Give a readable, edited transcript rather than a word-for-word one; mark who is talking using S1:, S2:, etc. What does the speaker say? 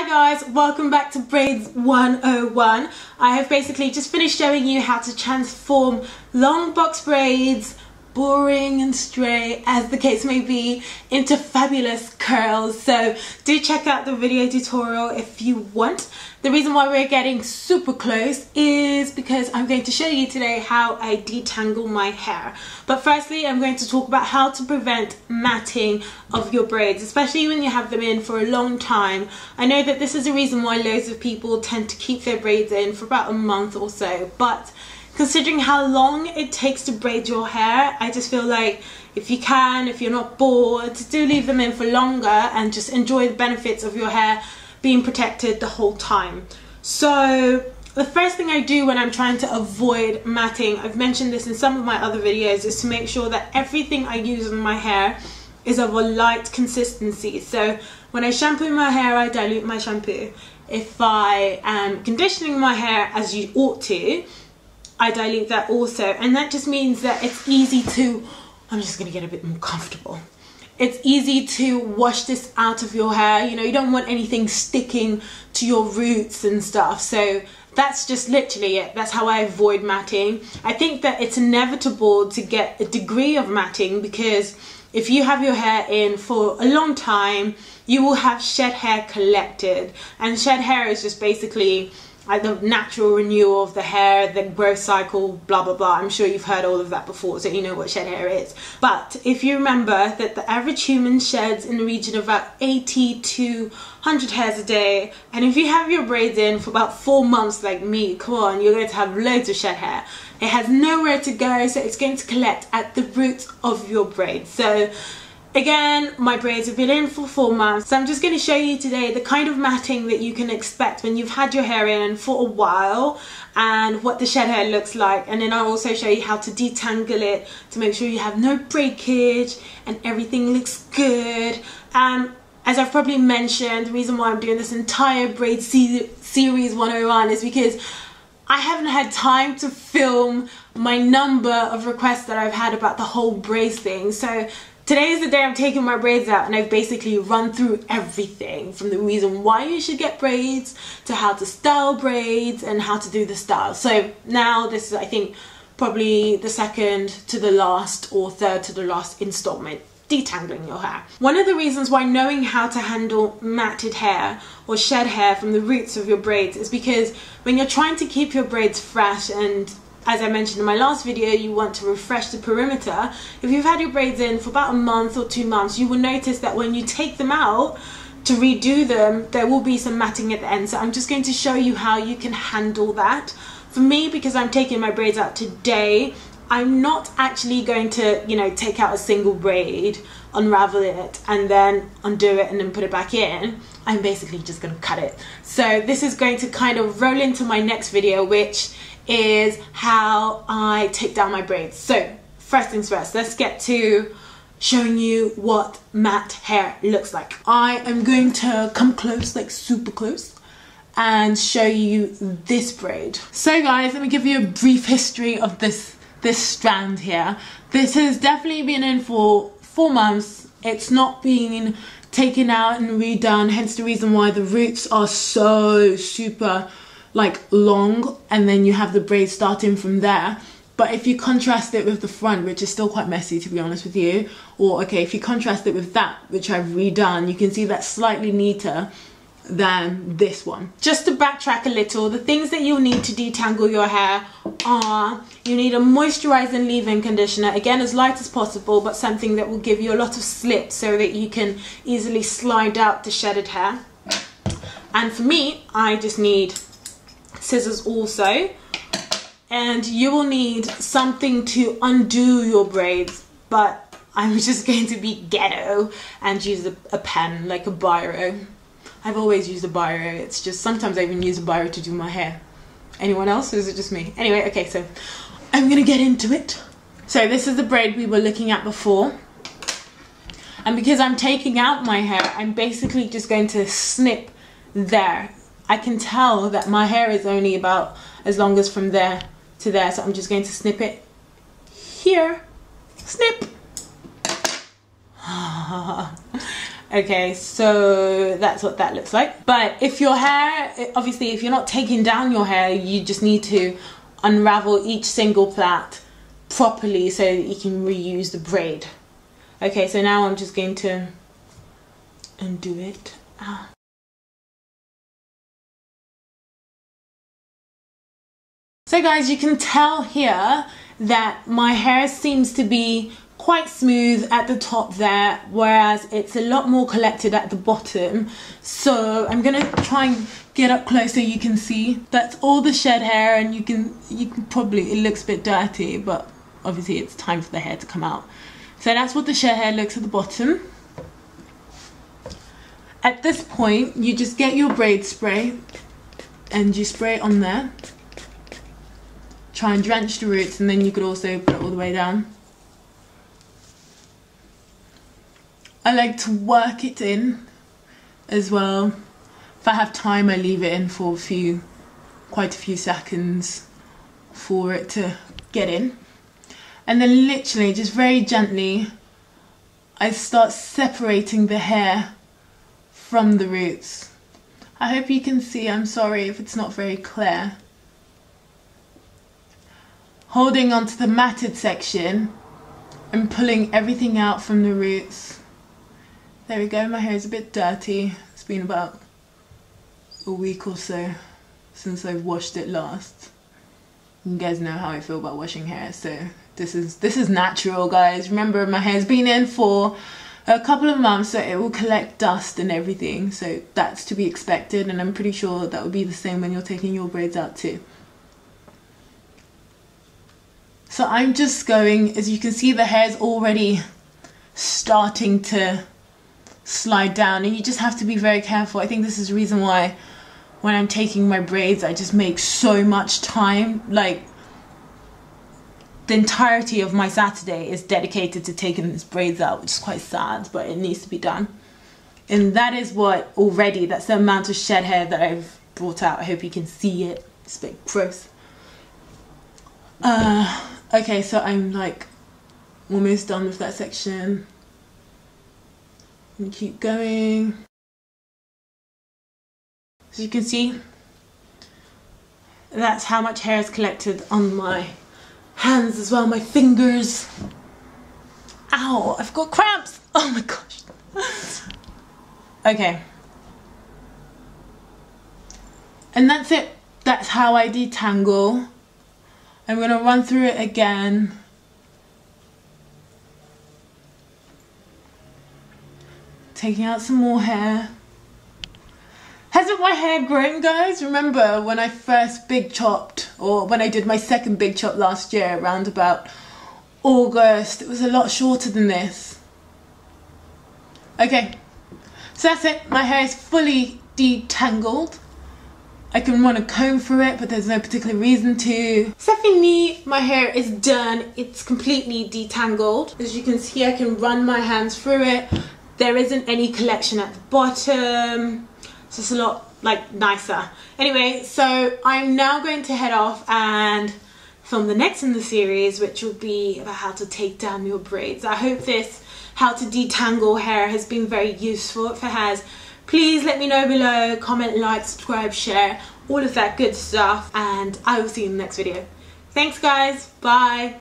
S1: Hi guys, welcome back to Braids 101. I have basically just finished showing you how to transform long box braids, boring and straight as the case may be, into fabulous curls. So do check out the video tutorial if you want. The reason why we're getting super close is because I'm going to show you today how I detangle my hair. But firstly, I'm going to talk about how to prevent matting of your braids, especially when you have them in for a long time. I know that this is a reason why loads of people tend to keep their braids in for about a month or so, but considering how long it takes to braid your hair, I just feel like if you can, if you're not bored, do leave them in for longer and just enjoy the benefits of your hair being protected the whole time. So the first thing I do when I'm trying to avoid matting, I've mentioned this in some of my other videos, is to make sure that everything I use on my hair is of a light consistency. So when I shampoo my hair, I dilute my shampoo. If I am conditioning my hair as you ought to, I dilute that also, and that just means that it's easy to, I'm just gonna get a bit more comfortable. It's easy to wash this out of your hair. You know, you don't want anything sticking to your roots and stuff. So that's just literally it. That's how I avoid matting. I think that it's inevitable to get a degree of matting because if you have your hair in for a long time, you will have shed hair collected. And shed hair is just basically like the natural renewal of the hair, the growth cycle, blah blah blah. I'm sure you've heard all of that before, so you know what shed hair is. But if you remember that the average human sheds in the region of about 80 to 100 hairs a day, and if you have your braids in for about 4 months like me, come on, you're going to have loads of shed hair. It has nowhere to go, so it's going to collect at the roots of your braids. So again, my braids have been in for 4 months, so I'm just going to show you today the kind of matting that you can expect when you've had your hair in for a while and what the shed hair looks like, and then I'll also show you how to detangle it to make sure you have no breakage and everything looks good. As I've probably mentioned, the reason why I'm doing this entire braid series 101 is because I haven't had time to film my number of requests that I've had about the whole braids thing. So today is the day I'm taking my braids out, and I've basically run through everything from the reason why you should get braids to how to style braids and how to do the style. So now this is, I think, probably the second to the last or third to the last installment, detangling your hair. One of the reasons why knowing how to handle matted hair or shed hair from the roots of your braids is because when you're trying to keep your braids fresh, and as I mentioned in my last video, you want to refresh the perimeter. If you've had your braids in for about a month or 2 months, you will notice that when you take them out to redo them, there will be some matting at the end. So I'm just going to show you how you can handle that. For me, because I'm taking my braids out today, I'm not actually going to, you know, take out a single braid, unravel it, and then undo it and then put it back in. I'm basically just going to cut it. So this is going to kind of roll into my next video, which is how I take down my braids. So first things first, let's get to showing you what matte hair looks like. I am going to come close, like super close, and show you this braid. So guys, let me give you a brief history of this strand here. This has definitely been in for 4 months. It's not been taken out and redone, hence the reason why the roots are so super like long, and then you have the braid starting from there. But if you contrast it with the front, which is still quite messy to be honest with you, or okay, if you contrast it with that, which I've redone, you can see that's slightly neater than this one. Just to backtrack a little, the things that you'll need to detangle your hair are, you need a moisturizing leave-in conditioner, again as light as possible, but something that will give you a lot of slip so that you can easily slide out the shedded hair. And for me, I just need scissors also, and you will need something to undo your braids, but I'm just going to be ghetto and use a pen, like a biro. I've always used a biro. It's just sometimes I even use a biro to do my hair. Anyone else, or is it just me? Anyway, okay, so I'm gonna get into it. So this is the braid we were looking at before, and because I'm taking out my hair, I'm basically just going to snip there. I can tell that my hair is only about as long as from there to there, so I'm just going to snip it here. Snip. Okay, so that's what that looks like. But if your hair, obviously if you're not taking down your hair, you just need to unravel each single plait properly so that you can reuse the braid. Okay, so now I'm just going to undo it. So guys, you can tell here that my hair seems to be quite smooth at the top there, whereas it's a lot more collected at the bottom. So I'm gonna try and get up close so you can see. That's all the shed hair, and you can probably, it looks a bit dirty, but obviously it's time for the hair to come out. So that's what the shed hair looks at the bottom. At this point, you just get your braid spray and you spray it on there. Try and drench the roots, and then you could also put it all the way down. I like to work it in as well. If I have time, I leave it in for quite a few seconds for it to get in. And then literally, just very gently, I start separating the hair from the roots. I hope you can see, I'm sorry if it's not very clear. Holding onto the matted section and pulling everything out from the roots. There we go, my hair is a bit dirty. It's been about a week or so since I've washed it last. You guys know how I feel about washing hair, so this is natural, guys. Remember, my hair's been in for a couple of months, so it will collect dust and everything, so that's to be expected, and I'm pretty sure that will be the same when you're taking your braids out too. So I'm just going, as you can see, the hair's already starting to slide down, and you just have to be very careful. I think this is the reason why when I'm taking my braids, I just make so much time. Like, the entirety of my Saturday is dedicated to taking these braids out, which is quite sad, but it needs to be done. And that is what already, that's the amount of shed hair that I've brought out. I hope you can see it. It's a bit gross. Okay, so I'm like almost done with that section. And keep going. As you can see, that's how much hair is collected on my hands as well, my fingers. Ow, I've got cramps. Oh my gosh. Okay. And that's it. That's how I detangle. I'm going to run through it again. Taking out some more hair. Hasn't my hair grown, guys? Remember when I first big chopped, or when I did my second big chop last year around about August, it was a lot shorter than this. Okay, so that's it. My hair is fully detangled. I can run a comb through it, but there's no particular reason to. So for me, my hair is done. It's completely detangled. As you can see, I can run my hands through it. There isn't any collection at the bottom. So it's a lot like nicer. Anyway, so I'm now going to head off and film the next in the series, which will be about how to take down your braids. I hope this how to detangle hair has been very useful. If it has, please let me know below, comment, like, subscribe, share, all of that good stuff, and I will see you in the next video. Thanks guys, bye.